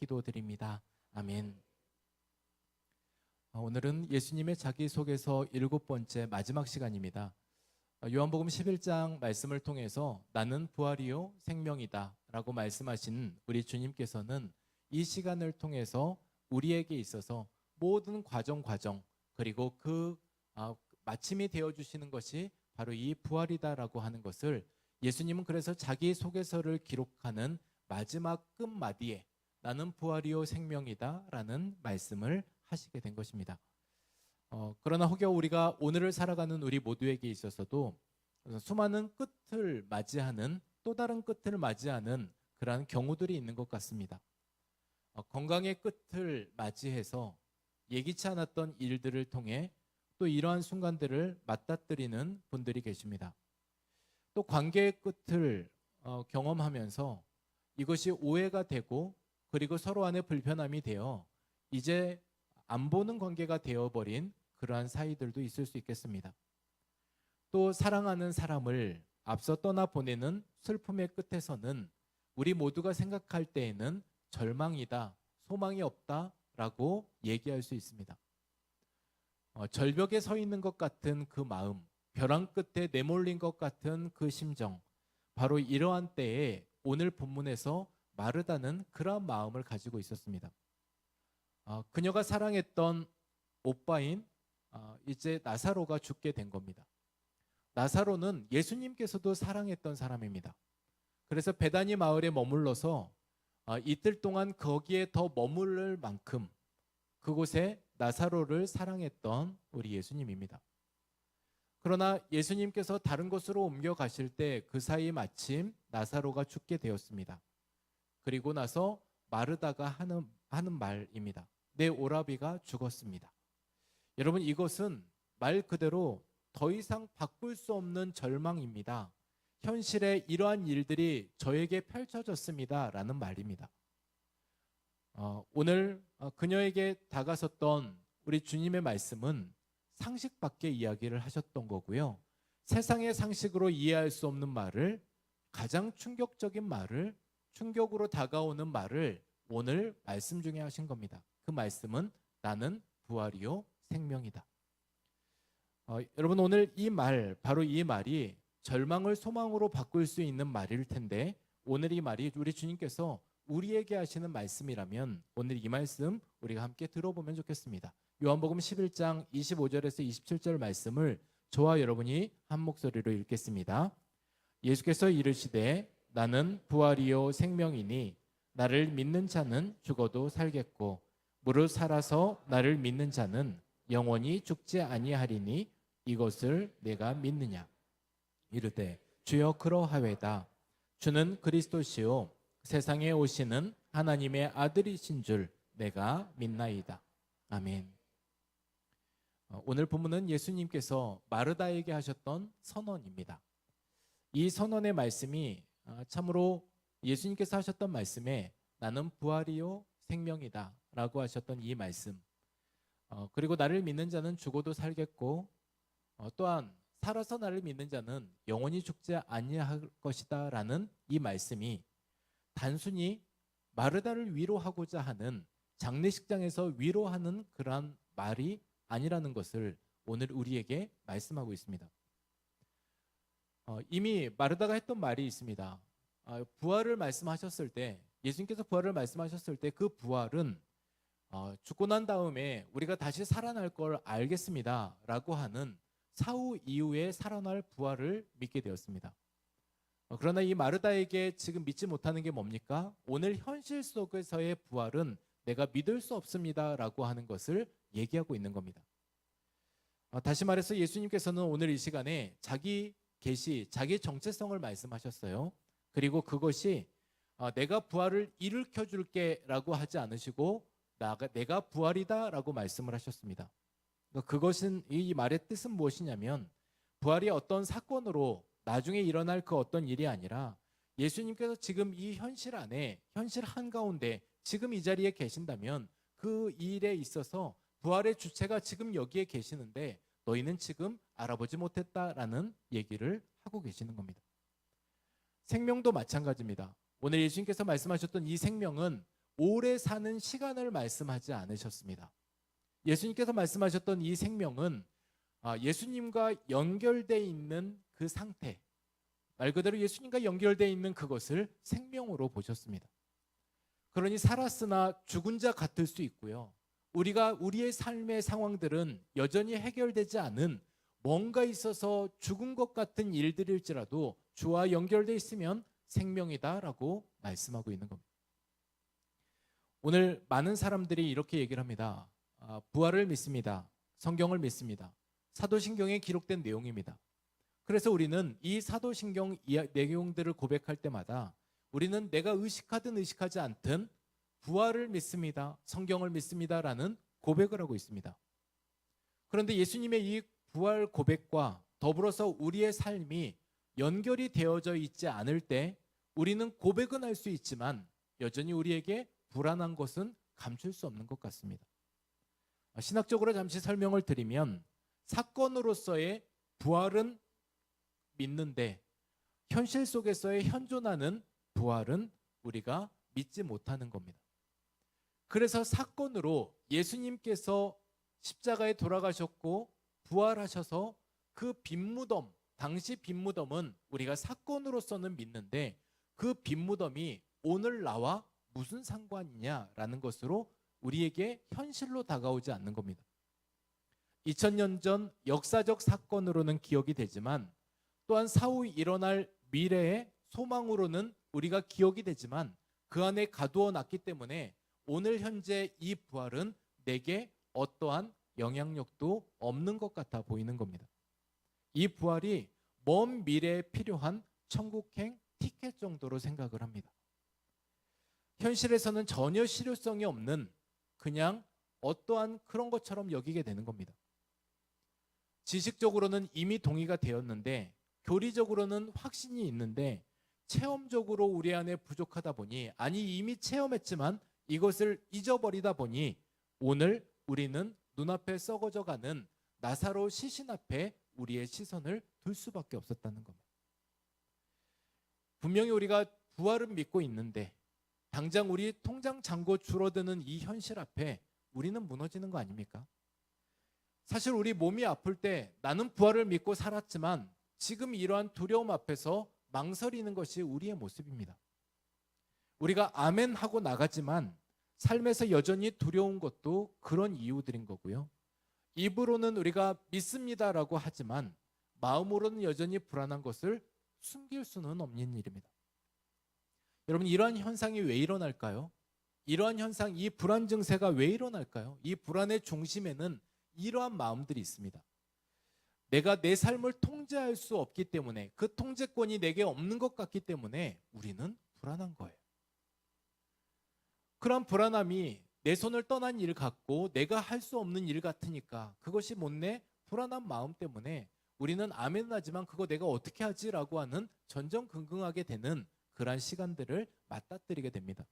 기도드립니다. 아멘. 오늘은 예수님의 자기소개서 7번째 마지막 시간입니다. 요한복음 11장 말씀을 통해서 나는 부활이요 생명이다 라고 말씀하신 우리 주님께서는 이 시간을 통해서 우리에게 있어서 모든 과정 그리고 그 마침이 되어주시는 것이 바로 이 부활이다라고 하는 것을 예수님은 그래서 자기소개서를 기록하는 마지막 끝마디에 나는 부활이요 생명이다 라는 말씀을 하시게 된 것입니다. 그러나 혹여 우리가 오늘을 살아가는 우리 모두에게 있어서도 수많은 끝을 맞이하는 또 다른 끝을 맞이하는 그러한 경우들이 있는 것 같습니다. 건강의 끝을 맞이해서 예기치 않았던 일들을 통해 또 이러한 순간들을 맞닥뜨리는 분들이 계십니다. 또 관계의 끝을 경험하면서 이것이 오해가 되고 그리고 서로 안에 불편함이 되어 이제 안 보는 관계가 되어버린 그러한 사이들도 있을 수 있겠습니다. 또 사랑하는 사람을 앞서 떠나보내는 슬픔의 끝에서는 우리 모두가 생각할 때에는 절망이다, 소망이 없다라고 얘기할 수 있습니다. 절벽에 서 있는 것 같은 그 마음, 벼랑 끝에 내몰린 것 같은 그 심정, 바로 이러한 때에 오늘 본문에서 마르다는 그러한 마음을 가지고 있었습니다. 그녀가 사랑했던 오빠인 이제 나사로가 죽게 된 겁니다. 나사로는 예수님께서도 사랑했던 사람입니다. 그래서 베다니 마을에 머물러서 이틀 동안 거기에 더 머무를 만큼 그곳에 나사로를 사랑했던 우리 예수님입니다. 그러나 예수님께서 다른 곳으로 옮겨가실 때 그 사이 마침 나사로가 죽게 되었습니다. 그리고 나서 마르다가 하는 말입니다. 내 오라비가 죽었습니다. 여러분, 이것은 말 그대로 더 이상 바꿀 수 없는 절망입니다. 현실에 이러한 일들이 저에게 펼쳐졌습니다 라는 말입니다. 오늘 그녀에게 다가섰던 우리 주님의 말씀은 상식 밖의 이야기를 하셨던 거고요. 세상의 상식으로 이해할 수 없는 말을, 가장 충격적인 말을, 충격으로 다가오는 말을 오늘 말씀 중에 하신 겁니다. 그 말씀은 나는 부활이요 생명이다. 여러분, 오늘 이 말, 바로 이 말이 절망을 소망으로 바꿀 수 있는 말일 텐데, 오늘 이 말이 우리 주님께서 우리에게 하시는 말씀이라면 오늘 이 말씀 우리가 함께 들어보면 좋겠습니다. 요한복음 11장 25절에서 27절 말씀을 저와 여러분이 한 목소리로 읽겠습니다. 예수께서 이르시되 나는 부활이요 생명이니 나를 믿는 자는 죽어도 살겠고 무릇 살아서 나를 믿는 자는 영원히 죽지 아니하리니 이것을 내가 믿느냐. 이르되 주여 그러하외다. 주는 그리스도시요 세상에 오시는 하나님의 아들이신 줄 내가 믿나이다. 아멘. 오늘 본문은 예수님께서 마르다에게 하셨던 선언입니다. 이 선언의 말씀이 참으로 예수님께서 하셨던 말씀에 나는 부활이요 생명이다 라고 하셨던 이 말씀, 그리고 나를 믿는 자는 죽어도 살겠고 또한 살아서 나를 믿는 자는 영원히 죽지 아니할 것이다 라는 이 말씀이 단순히 마르다를 위로하고자 하는, 장례식장에서 위로하는 그러한 말이 아니라는 것을 오늘 우리에게 말씀하고 있습니다. 이미 마르다가 했던 말이 있습니다. 부활을 말씀하셨을 때, 예수님께서 부활을 말씀하셨을 때 그 부활은 죽고 난 다음에 우리가 다시 살아날 걸 알겠습니다 라고 하는 사후 이후에 살아날 부활을 믿게 되었습니다. 그러나 이 마르다에게 지금 믿지 못하는 게 뭡니까? 오늘 현실 속에서의 부활은 내가 믿을 수 없습니다 라고 하는 것을 얘기하고 있는 겁니다. 다시 말해서 예수님께서는 오늘 이 시간에 자기 계시, 자기 정체성을 말씀하셨어요. 그리고 그것이 내가 부활을 일으켜 줄게 라고 하지 않으시고 내가 부활이다 라고 말씀을 하셨습니다. 그것은, 이 말의 뜻은 무엇이냐면 부활이 어떤 사건으로 나중에 일어날 그 어떤 일이 아니라 예수님께서 지금 이 현실 안에, 현실 한가운데 지금 이 자리에 계신다면 그 일에 있어서 부활의 주체가 지금 여기에 계시는데 너희는 지금 알아보지 못했다라는 얘기를 하고 계시는 겁니다. 생명도 마찬가지입니다. 오늘 예수님께서 말씀하셨던 이 생명은 오래 사는 시간을 말씀하지 않으셨습니다. 예수님께서 말씀하셨던 이 생명은 예수님과 연결되어 있는 그 상태, 말 그대로 예수님과 연결되어 있는 그것을 생명으로 보셨습니다. 그러니 살았으나 죽은 자 같을 수 있고요. 우리의 삶의 상황들은 여전히 해결되지 않은 뭔가 있어서 죽은 것 같은 일들일지라도 주와 연결되어 있으면 생명이다라고 말씀하고 있는 겁니다. 오늘 많은 사람들이 이렇게 얘기를 합니다. 부활을 믿습니다. 성경을 믿습니다. 사도신경에 기록된 내용입니다. 그래서 우리는 이 사도신경 내용들을 고백할 때마다 우리는 내가 의식하든 의식하지 않든 부활을 믿습니다. 성경을 믿습니다라는 고백을 하고 있습니다. 그런데 예수님의 이 부활 고백과 더불어서 우리의 삶이 연결이 되어져 있지 않을 때 우리는 고백은 할 수 있지만 여전히 우리에게 불안한 것은 감출 수 없는 것 같습니다. 신학적으로 잠시 설명을 드리면 사건으로서의 부활은 믿는데 현실 속에서의 현존하는 부활은 우리가 믿지 못하는 겁니다. 그래서 사건으로 예수님께서 십자가에 돌아가셨고 부활하셔서 그 빈무덤, 당시 빈무덤은 우리가 사건으로서는 믿는데 그 빈무덤이 오늘 나와 무슨 상관이냐라는 것으로 우리에게 현실로 다가오지 않는 겁니다. 2000년 전 역사적 사건으로는 기억이 되지만 또한 사후 일어날 미래의 소망으로는 우리가 기억이 되지만 그 안에 가두어 놨기 때문에 오늘 현재 이 부활은 내게 어떠한 영향력도 없는 것 같아 보이는 겁니다. 이 부활이 먼 미래에 필요한 천국행 티켓 정도로 생각을 합니다. 현실에서는 전혀 실효성이 없는 그냥 어떠한 그런 것처럼 여기게 되는 겁니다. 지식적으로는 이미 동의가 되었는데 교리적으로는 확신이 있는데 체험적으로 우리 안에 부족하다 보니 아니 이미 체험했지만 이것을 잊어버리다 보니 오늘 우리는 눈앞에 썩어져가는 나사로 시신 앞에 우리의 시선을 둘 수밖에 없었다는 겁니다. 분명히 우리가 부활은 믿고 있는데 당장 우리 통장 잔고 줄어드는 이 현실 앞에 우리는 무너지는 거 아닙니까? 사실 우리 몸이 아플 때 나는 부활을 믿고 살았지만 지금 이러한 두려움 앞에서 망설이는 것이 우리의 모습입니다. 우리가 아멘 하고 나가지만 삶에서 여전히 두려운 것도 그런 이유들인 거고요. 입으로는 우리가 믿습니다라고 하지만 마음으로는 여전히 불안한 것을 숨길 수는 없는 일입니다. 여러분, 이러한 현상이 왜 일어날까요? 이러한 현상, 이 불안 증세가 왜 일어날까요? 이 불안의 중심에는 이러한 마음들이 있습니다. 내가 내 삶을 통제할 수 없기 때문에 그 통제권이 내게 없는 것 같기 때문에 우리는 불안한 거예요. 그런 불안함이 내 손을 떠난 일 같고 내가 할 수 없는 일 같으니까 그것이 못내 불안한 마음 때문에 우리는 아멘은 하지만 그거 내가 어떻게 하지라고 하는 전전긍긍하게 되는 그러한 시간들을 맞닥뜨리게 됩니다.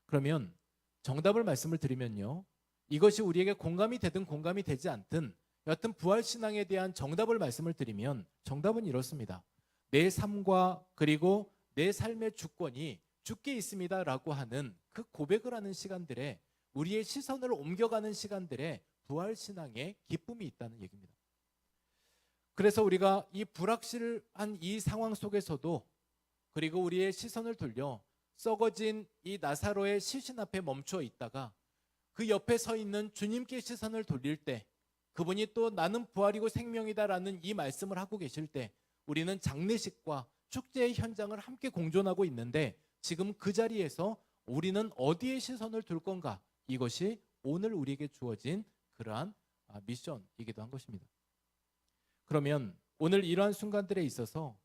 그러면 정답을 말씀을 드리면요. 이것이 우리에게 공감이 되든 공감이 되지 않든 여하튼 부활신앙에 대한 정답을 말씀을 드리면 정답은 이렇습니다. 내 삶과 그리고 내 삶의 주권이 주께 있습니다라고 하는 그 고백을 하는 시간들에 우리의 시선을 옮겨가는 시간들에 부활신앙의 기쁨이 있다는 얘기입니다. 그래서 우리가 이 불확실한 이 상황 속에서도 그리고 우리의 시선을 돌려 썩어진 이 나사로의 시신 앞에 멈춰 있다가 그 옆에 서 있는 주님께 시선을 돌릴 때 그분이 또 나는 부활이고 생명이다라는 이 말씀을 하고 계실 때 우리는 장례식과 축제의 현장을 함께 공존하고 있는데 지금 그 자리에서 우리는 어디에 시선을 둘 건가? 이것이 오늘 우리에게 주어진 그러한 미션이기도 한 것입니다. 그러면 오늘 이러한 순간들에 있어서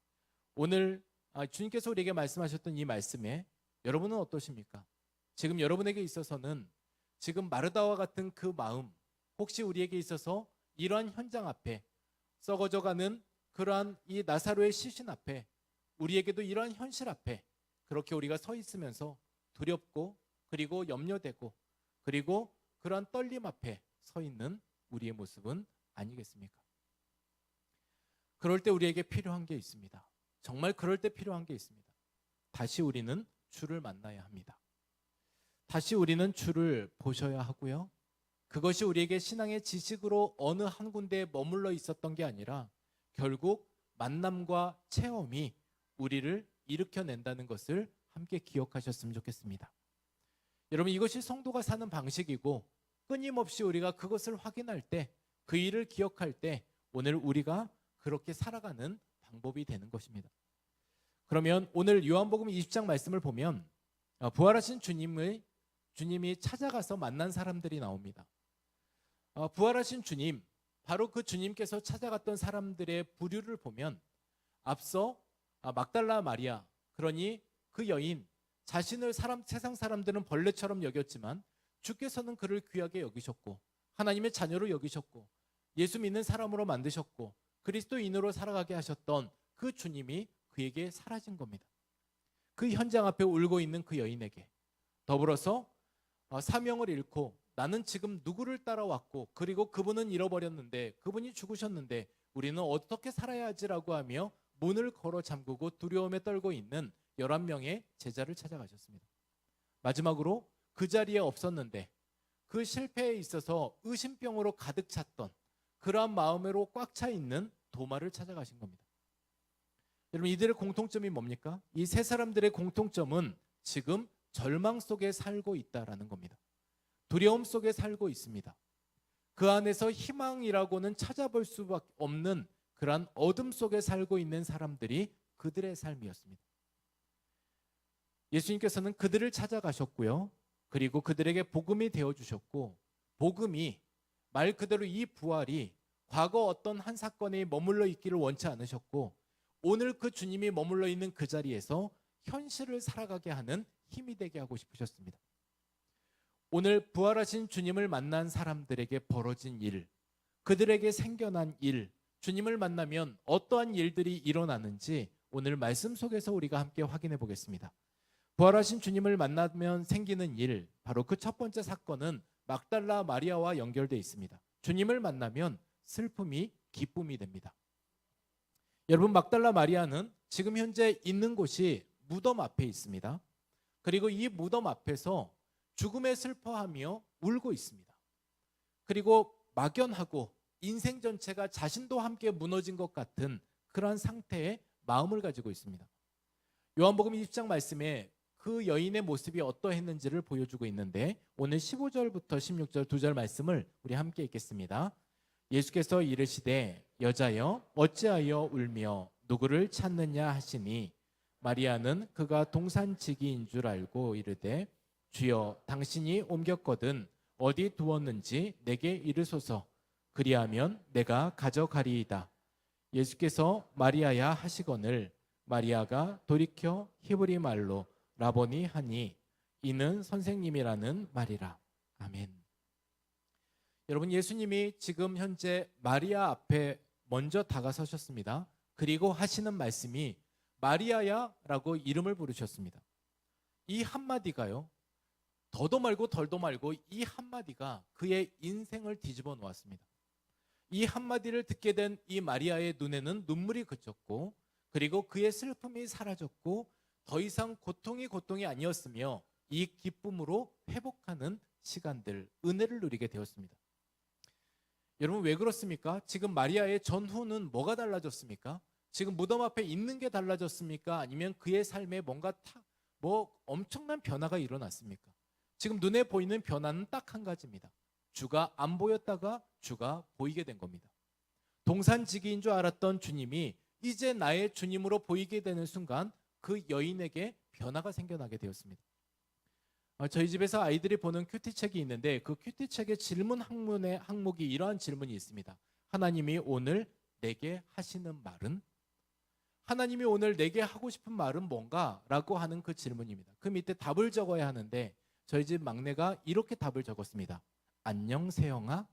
오늘 주님께서 우리에게 말씀하셨던 이 말씀에 여러분은 어떠십니까? 지금 여러분에게 있어서는 지금 마르다와 같은 그 마음 혹시 우리에게 있어서 이러한 현장 앞에 썩어져가는 그러한 이 나사로의 시신 앞에 우리에게도 이러한 현실 앞에 그렇게 우리가 서 있으면서 두렵고 그리고 염려되고 그리고 그러한 떨림 앞에 서 있는 우리의 모습은 아니겠습니까? 그럴 때 우리에게 필요한 게 있습니다. 정말 그럴 때 필요한 게 있습니다. 다시 우리는 주를 만나야 합니다. 다시 우리는 주를 보셔야 하고요. 그것이 우리에게 신앙의 지식으로 어느 한 군데에 머물러 있었던 게 아니라 결국 만남과 체험이 우리를 일으켜낸다는 것을 함께 기억하셨으면 좋겠습니다. 여러분, 이것이 성도가 사는 방식이고 끊임없이 우리가 그것을 확인할 때, 그 일을 기억할 때 오늘 우리가 그렇게 살아가는 방법이 되는 것입니다. 그러면 오늘 요한복음 20장 말씀을 보면 부활하신 주님이 찾아가서 만난 사람들이 나옵니다. 부활하신 주님, 바로 그 주님께서 찾아갔던 사람들의 부류를 보면 앞서 막달라 마리아, 그러니 그 여인, 자신을 세상 사람들은 벌레처럼 여겼지만 주께서는 그를 귀하게 여기셨고 하나님의 자녀로 여기셨고 예수 믿는 사람으로 만드셨고 그리스도인으로 살아가게 하셨던 그 주님이 그에게 사라진 겁니다. 그 현장 앞에 울고 있는 그 여인에게 더불어서 사명을 잃고 나는 지금 누구를 따라왔고 그리고 그분은 잃어버렸는데 그분이 죽으셨는데 우리는 어떻게 살아야 하지라고 하며 문을 걸어 잠그고 두려움에 떨고 있는 11명의 제자를 찾아가셨습니다. 마지막으로 그 자리에 없었는데 그 실패에 있어서 의심병으로 가득 찼던 그러한 마음으로 꽉 차 있는 도마를 찾아가신 겁니다. 여러분, 이들의 공통점이 뭡니까? 이 세 사람들의 공통점은 지금 절망 속에 살고 있다라는 겁니다. 두려움 속에 살고 있습니다. 그 안에서 희망이라고는 찾아볼 수밖에 없는 그러한 어둠 속에 살고 있는 사람들이 그들의 삶이었습니다. 예수님께서는 그들을 찾아가셨고요. 그리고 그들에게 복음이 되어주셨고 복음이 말 그대로 이 부활이 과거 어떤 한 사건에 머물러 있기를 원치 않으셨고 오늘 그 주님이 머물러 있는 그 자리에서 현실을 살아가게 하는 힘이 되게 하고 싶으셨습니다. 오늘 부활하신 주님을 만난 사람들에게 벌어진 일, 그들에게 생겨난 일, 주님을 만나면 어떠한 일들이 일어나는지 오늘 말씀 속에서 우리가 함께 확인해 보겠습니다. 부활하신 주님을 만나면 생기는 일, 바로 그 첫 번째 사건은 막달라 마리아와 연결되어 있습니다. 주님을 만나면 슬픔이 기쁨이 됩니다. 여러분, 막달라 마리아는 지금 현재 있는 곳이 무덤 앞에 있습니다. 그리고 이 무덤 앞에서 죽음에 슬퍼하며 울고 있습니다. 그리고 막연하고 인생 전체가 자신도 함께 무너진 것 같은 그러한 상태의 마음을 가지고 있습니다. 요한복음 20장 말씀에 그 여인의 모습이 어떠했는지를 보여주고 있는데 오늘 15절부터 16절 두 절 말씀을 우리 함께 읽겠습니다. 예수께서 이르시되 여자여 어찌하여 울며 누구를 찾느냐 하시니 마리아는 그가 동산지기인 줄 알고 이르되 주여 당신이 옮겼거든 어디 두었는지 내게 이르소서 그리하면 내가 가져가리이다. 예수께서 마리아야 하시거늘 마리아가 돌이켜 히브리 말로 라보니 하니 이는 선생님이라는 말이라. 아멘. 여러분, 예수님이 지금 현재 마리아 앞에 먼저 다가서셨습니다. 그리고 하시는 말씀이 마리아야 라고 이름을 부르셨습니다. 이 한마디가요, 더도 말고 덜도 말고 이 한마디가 그의 인생을 뒤집어 놓았습니다. 이 한마디를 듣게 된 이 마리아의 눈에는 눈물이 그쳤고 그리고 그의 슬픔이 사라졌고 더 이상 고통이 아니었으며 이 기쁨으로 회복하는 시간들, 은혜를 누리게 되었습니다. 여러분, 왜 그렇습니까? 지금 마리아의 전후는 뭐가 달라졌습니까? 지금 무덤 앞에 있는 게 달라졌습니까? 아니면 그의 삶에 뭔가 엄청난 변화가 일어났습니까? 지금 눈에 보이는 변화는 딱 한 가지입니다. 주가 안 보였다가 주가 보이게 된 겁니다. 동산지기인 줄 알았던 주님이 이제 나의 주님으로 보이게 되는 순간 그 여인에게 변화가 생겨나게 되었습니다. 저희 집에서 아이들이 보는 큐티책이 있는데 그 큐티책의 질문 항목이 이러한 질문이 있습니다. 하나님이 오늘 내게 하시는 말은? 하나님이 오늘 내게 하고 싶은 말은 뭔가? 라고 하는 그 질문입니다. 그 밑에 답을 적어야 하는데 저희 집 막내가 이렇게 답을 적었습니다. 안녕 세영아.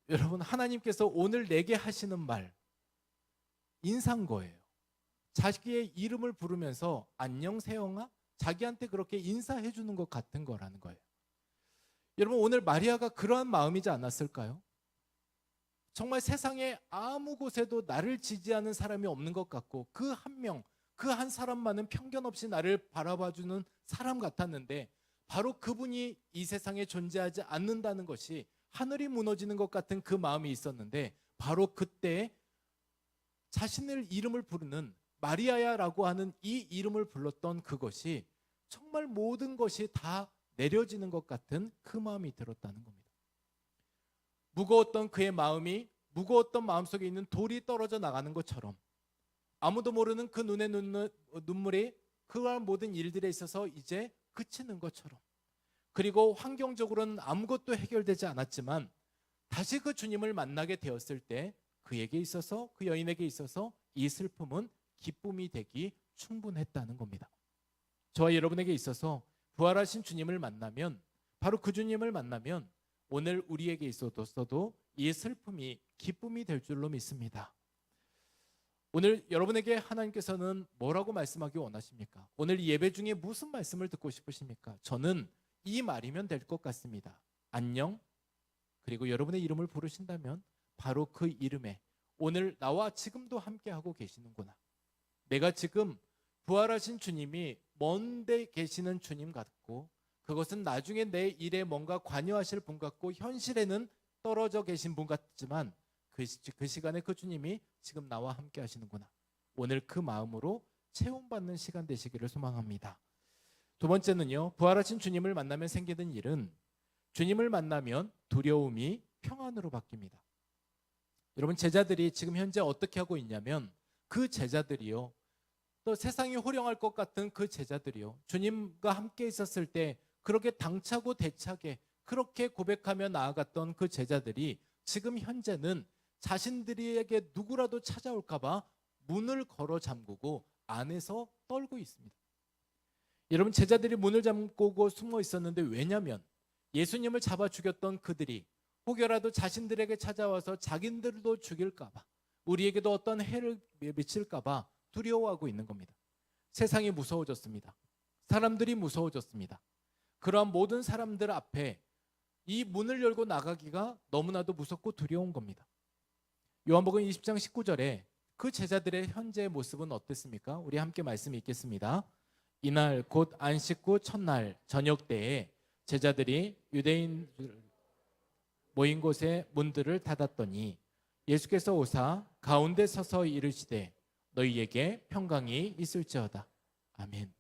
여러분, 하나님께서 오늘 내게 하시는 말 인사인 거예요. 자기의 이름을 부르면서 안녕 세영아, 자기한테 그렇게 인사해 주는 것 같은 거라는 거예요. 여러분, 오늘 마리아가 그러한 마음이지 않았을까요? 정말 세상에 아무 곳에도 나를 지지하는 사람이 없는 것 같고 그 한 명, 그 한 사람만은 편견 없이 나를 바라봐주는 사람 같았는데 바로 그분이 이 세상에 존재하지 않는다는 것이 하늘이 무너지는 것 같은 그 마음이 있었는데 바로 그때 자신의 이름을 부르는 마리아야라고 하는 이 이름을 불렀던 그것이 정말 모든 것이 다 내려지는 것 같은 그 마음이 들었다는 겁니다. 무거웠던 그의 마음이 무거웠던 마음속에 있는 돌이 떨어져 나가는 것처럼 아무도 모르는 그 눈에 눈물이 그러한 모든 일들에 있어서 이제 그치는 것처럼 그리고 환경적으로는 아무것도 해결되지 않았지만 다시 그 주님을 만나게 되었을 때 그에게 있어서 그 여인에게 있어서 이 슬픔은 기쁨이 되기 충분했다는 겁니다. 저와 여러분에게 있어서 부활하신 주님을 만나면 바로 그 주님을 만나면 오늘 우리에게 있어도 이 슬픔이 기쁨이 될 줄로 믿습니다. 오늘 여러분에게 하나님께서는 뭐라고 말씀하기 원하십니까? 오늘 예배 중에 무슨 말씀을 듣고 싶으십니까? 저는 이 말이면 될 것 같습니다. 안녕. 그리고 여러분의 이름을 부르신다면 바로 그 이름에 오늘 나와 지금도 함께하고 계시는구나. 내가 지금 부활하신 주님이 먼데 계시는 주님 같고 그것은 나중에 내 일에 뭔가 관여하실 분 같고 현실에는 떨어져 계신 분 같지만 그 시간에 그 주님이 지금 나와 함께 하시는구나. 오늘 그 마음으로 체험받는 시간 되시기를 소망합니다. 두 번째는요, 부활하신 주님을 만나면 생기는 일은 주님을 만나면 두려움이 평안으로 바뀝니다. 여러분, 제자들이 지금 현재 어떻게 하고 있냐면 그 제자들이요, 또 세상이 호령할 것 같은 그 제자들이요, 주님과 함께 있었을 때 그렇게 당차고 대차게 그렇게 고백하며 나아갔던 그 제자들이 지금 현재는 자신들에게 누구라도 찾아올까 봐 문을 걸어 잠그고 안에서 떨고 있습니다. 여러분, 제자들이 문을 잠그고 숨어 있었는데 왜냐면 예수님을 잡아 죽였던 그들이 혹여라도 자신들에게 찾아와서 자기들도 죽일까 봐 우리에게도 어떤 해를 미칠까 봐 두려워하고 있는 겁니다. 세상이 무서워졌습니다. 사람들이 무서워졌습니다. 그러한 모든 사람들 앞에 이 문을 열고 나가기가 너무나도 무섭고 두려운 겁니다. 요한복음 20장 19절에 그 제자들의 현재의 모습은 어땠습니까? 우리 함께 말씀 읽겠습니다. 이날 곧 안식 후 첫날 저녁 때에 제자들이 유대인 모인 곳의 문들을 닫았더니 예수께서 오사 가운데 서서 이르시되 너희에게 평강이 있을지어다. 아멘.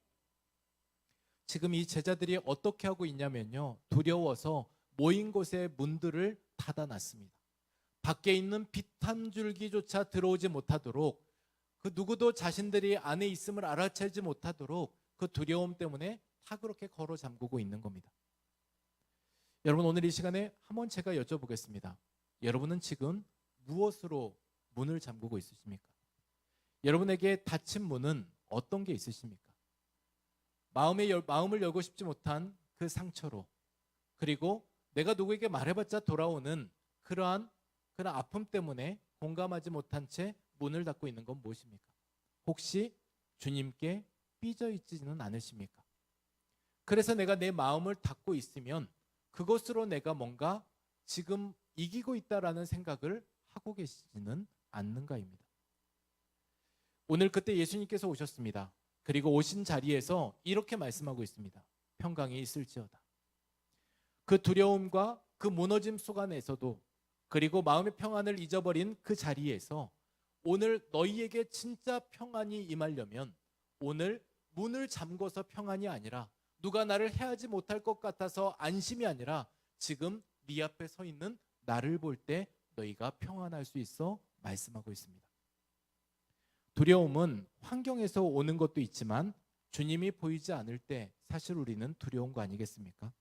지금 이 제자들이 어떻게 하고 있냐면요, 두려워서 모인 곳의 문들을 닫아놨습니다. 밖에 있는 빛 한 줄기조차 들어오지 못하도록, 그 누구도 자신들이 안에 있음을 알아채지 못하도록 그 두려움 때문에 다 그렇게 걸어 잠그고 있는 겁니다. 여러분, 오늘 이 시간에 한번 제가 여쭤보겠습니다. 여러분은 지금 무엇으로 문을 잠그고 있으십니까? 여러분에게 닫힌 문은 어떤 게 있으십니까? 마음을 열고 싶지 못한 그 상처로, 그리고 내가 누구에게 말해봤자 돌아오는 그러한 아픔 때문에 공감하지 못한 채 문을 닫고 있는 건 무엇입니까? 혹시 주님께 삐져 있지는 않으십니까? 그래서 내가 내 마음을 닫고 있으면 그것으로 내가 뭔가 지금 이기고 있다라는 생각을 하고 계시지는 않는가입니다. 오늘 그때 예수님께서 오셨습니다. 그리고 오신 자리에서 이렇게 말씀하고 있습니다. 평강이 있을지어다. 그 두려움과 그 무너짐 속안에서도, 그리고 마음의 평안을 잊어버린 그 자리에서 오늘 너희에게 진짜 평안이 임하려면 오늘 문을 잠궈서 평안이 아니라, 누가 나를 해하지 못할 것 같아서 안심이 아니라 지금 네 앞에 서 있는 나를 볼 때 너희가 평안할 수 있어 말씀하고 있습니다. 두려움은 환경에서 오는 것도 있지만 주님이 보이지 않을 때 사실 우리는 두려운 거 아니겠습니까?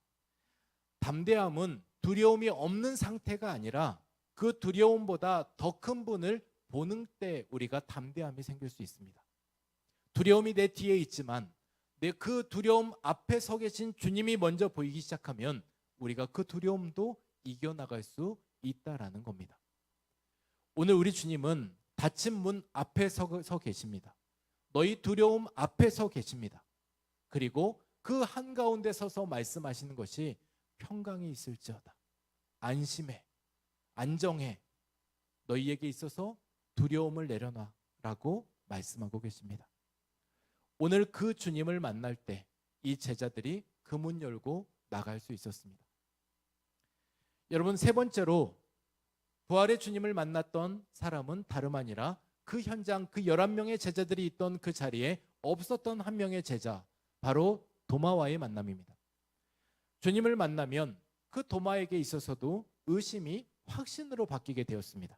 담대함은 두려움이 없는 상태가 아니라 그 두려움보다 더 큰 분을 보는 때 우리가 담대함이 생길 수 있습니다. 두려움이 내 뒤에 있지만 내 그 두려움 앞에 서 계신 주님이 먼저 보이기 시작하면 우리가 그 두려움도 이겨나갈 수 있다라는 겁니다. 오늘 우리 주님은 닫힌 문 앞에 서 계십니다. 너희 두려움 앞에 서 계십니다. 그리고 그 한가운데 서서 말씀하시는 것이 평강이 있을지어다. 안심해, 안정해, 너희에게 있어서 두려움을 내려놔 라고 말씀하고 계십니다. 오늘 그 주님을 만날 때 이 제자들이 그 문 열고 나갈 수 있었습니다. 여러분, 세 번째로 부활의 주님을 만났던 사람은 다름 아니라 그 현장, 그 11명의 제자들이 있던 그 자리에 없었던 한 명의 제자, 바로 도마와의 만남입니다. 주님을 만나면 그 도마에게 있어서도 의심이 확신으로 바뀌게 되었습니다.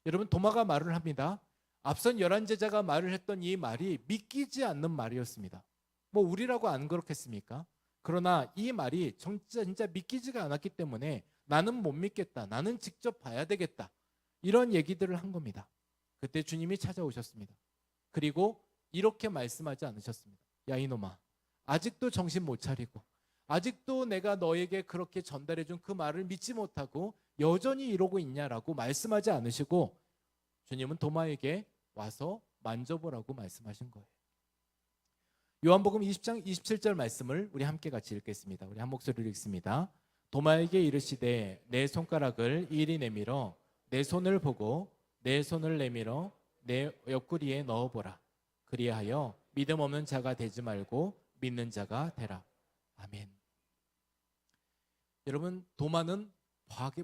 여러분, 도마가 말을 합니다. 앞선 11제자가 말을 했던 이 말이 믿기지 않는 말이었습니다. 뭐 우리라고 안 그렇겠습니까? 그러나 이 말이 진짜 믿기지가 않았기 때문에 나는 못 믿겠다, 나는 직접 봐야 되겠다, 이런 얘기들을 한 겁니다. 그때 주님이 찾아오셨습니다. 그리고 이렇게 말씀하지 않으셨습니다. 야, 이놈아, 아직도 정신 못 차리고 아직도 내가 너에게 그렇게 전달해준 그 말을 믿지 못하고 여전히 이러고 있냐라고 말씀하지 않으시고 주님은 도마에게 와서 만져보라고 말씀하신 거예요. 요한복음 20장 27절 말씀을 우리 함께 같이 읽겠습니다. 우리 한 목소리로 읽습니다. 도마에게 이르시되 내 손가락을 이리 내밀어 내 손을 보고 내 손을 내밀어 내 옆구리에 넣어보라. 그리하여 믿음 없는 자가 되지 말고 믿는 자가 되라. 아멘. 여러분, 도마는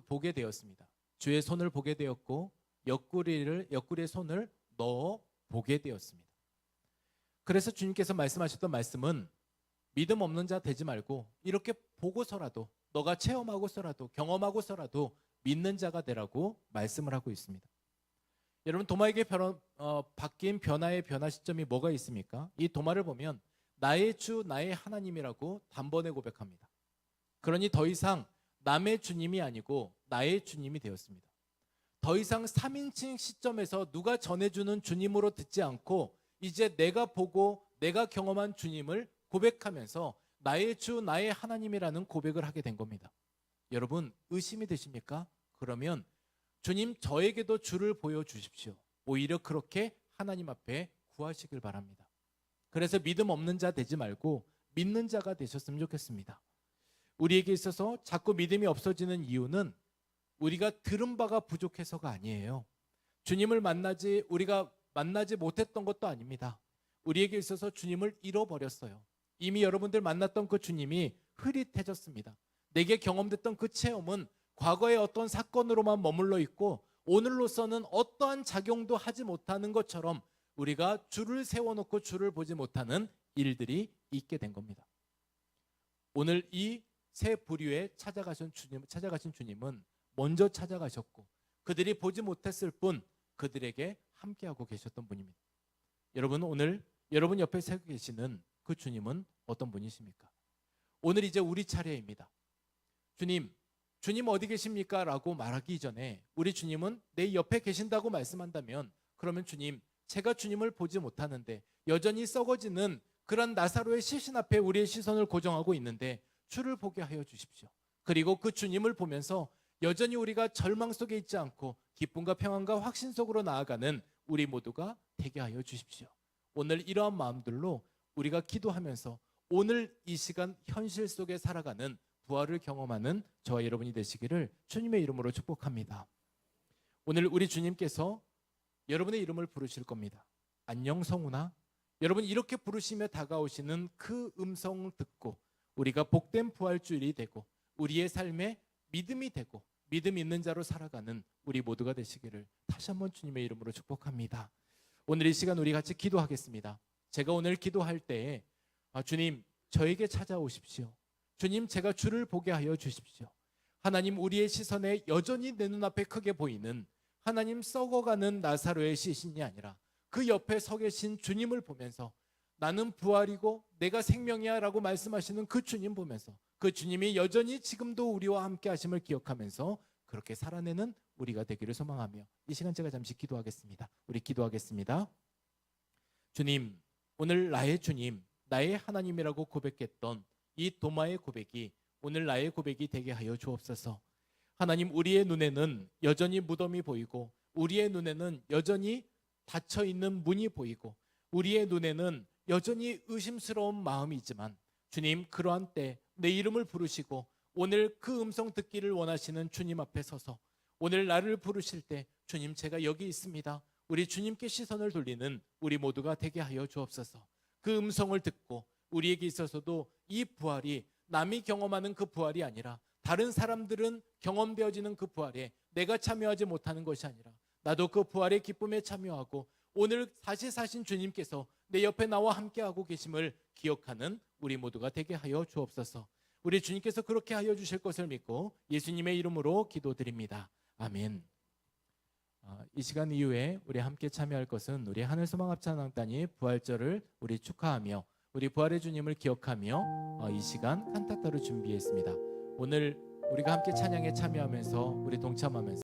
보게 되었습니다. 주의 손을 보게 되었고 옆구리에 손을 넣어 보게 되었습니다. 그래서 주님께서 말씀하셨던 말씀은 믿음 없는 자 되지 말고 이렇게 보고서라도, 너가 체험하고서라도, 경험하고서라도 믿는 자가 되라고 말씀을 하고 있습니다. 여러분, 도마에게 바뀐 변화의 변화 시점이 뭐가 있습니까? 이 도마를 보면 나의 주 나의 하나님이라고 단번에 고백합니다. 그러니 더 이상 남의 주님이 아니고 나의 주님이 되었습니다. 더 이상 3인칭 시점에서 누가 전해주는 주님으로 듣지 않고 이제 내가 보고 내가 경험한 주님을 고백하면서 나의 주 나의 하나님이라는 고백을 하게 된 겁니다. 여러분, 의심이 되십니까? 그러면 주님, 저에게도 주를 보여주십시오. 오히려 그렇게 하나님 앞에 구하시길 바랍니다. 그래서 믿음 없는 자 되지 말고 믿는 자가 되셨으면 좋겠습니다. 우리에게 있어서 자꾸 믿음이 없어지는 이유는 우리가 들은 바가 부족해서가 아니에요. 주님을 우리가 만나지 못했던 것도 아닙니다. 우리에게 있어서 주님을 잃어버렸어요. 이미 여러분들 만났던 그 주님이 흐릿해졌습니다. 내게 경험됐던 그 체험은 과거의 어떤 사건으로만 머물러 있고 오늘로서는 어떠한 작용도 하지 못하는 것처럼 우리가 줄을 세워놓고 주를 보지 못하는 일들이 있게 된 겁니다. 오늘 이 세 부류에 찾아가신 주님은 먼저 찾아가셨고 그들이 보지 못했을 뿐 그들에게 함께하고 계셨던 분입니다. 여러분, 오늘 여러분 옆에 서 계시는 그 주님은 어떤 분이십니까? 오늘 이제 우리 차례입니다. 주님 어디 계십니까? 라고 말하기 전에 우리 주님은 내 옆에 계신다고 말씀한다면, 그러면 주님, 제가 주님을 보지 못하는데 여전히 썩어지는 그런 나사로의 시신 앞에 우리의 시선을 고정하고 있는데 주를 보게 하여 주십시오. 그리고 그 주님을 보면서 여전히 우리가 절망 속에 있지 않고 기쁨과 평안과 확신 속으로 나아가는 우리 모두가 되게 하여 주십시오. 오늘 이러한 마음들로 우리가 기도하면서 오늘 이 시간 현실 속에 살아가는 부활을 경험하는 저와 여러분이 되시기를 주님의 이름으로 축복합니다. 오늘 우리 주님께서 여러분의 이름을 부르실 겁니다. 안녕 성훈아. 여러분, 이렇게 부르시며 다가오시는 그 음성을 듣고 우리가 복된 부활주일이 되고 우리의 삶에 믿음이 되고 믿음 있는 자로 살아가는 우리 모두가 되시기를 다시 한번 주님의 이름으로 축복합니다. 오늘 이 시간 우리 같이 기도하겠습니다. 제가 오늘 기도할 때에 주님, 저에게 찾아오십시오. 주님, 제가 주를 보게 하여 주십시오. 하나님, 우리의 시선에 여전히 내 눈앞에 크게 보이는 하나님 썩어가는 나사로의 시신이 아니라 그 옆에 서 계신 주님을 보면서 나는 부활이고 내가 생명이야 라고 말씀하시는 그 주님 보면서 그 주님이 여전히 지금도 우리와 함께 하심을 기억하면서 그렇게 살아내는 우리가 되기를 소망하며 이 시간 제가 잠시 기도하겠습니다. 우리 기도하겠습니다. 주님, 오늘 나의 주님, 나의 하나님이라고 고백했던 이 도마의 고백이 오늘 나의 고백이 되게 하여 주옵소서. 하나님, 우리의 눈에는 여전히 무덤이 보이고 우리의 눈에는 여전히 닫혀있는 문이 보이고 우리의 눈에는 여전히 의심스러운 마음이 있지만 주님, 그러한 때 내 이름을 부르시고 오늘 그 음성 듣기를 원하시는 주님 앞에 서서 오늘 나를 부르실 때 주님, 제가 여기 있습니다. 우리 주님께 시선을 돌리는 우리 모두가 되게 하여 주옵소서. 그 음성을 듣고 우리에게 있어서도 이 부활이 남이 경험하는 그 부활이 아니라 다른 사람들은 경험되어지는 그 부활에 내가 참여하지 못하는 것이 아니라 나도 그 부활의 기쁨에 참여하고 오늘 다시 사신 주님께서 내 옆에 나와 함께하고 계심을 기억하는 우리 모두가 되게 하여 주옵소서. 우리 주님께서 그렇게 하여 주실 것을 믿고 예수님의 이름으로 기도드립니다. 아멘. 이 시간 이후에 우리 함께 참여할 것은 우리 하늘소망합창단이 부활절을 우리 축하하며 우리 부활의 주님을 기억하며 이 시간 칸타타로 준비했습니다. 오늘 우리가 함께 찬양에 참여하면서 우리 동참하면서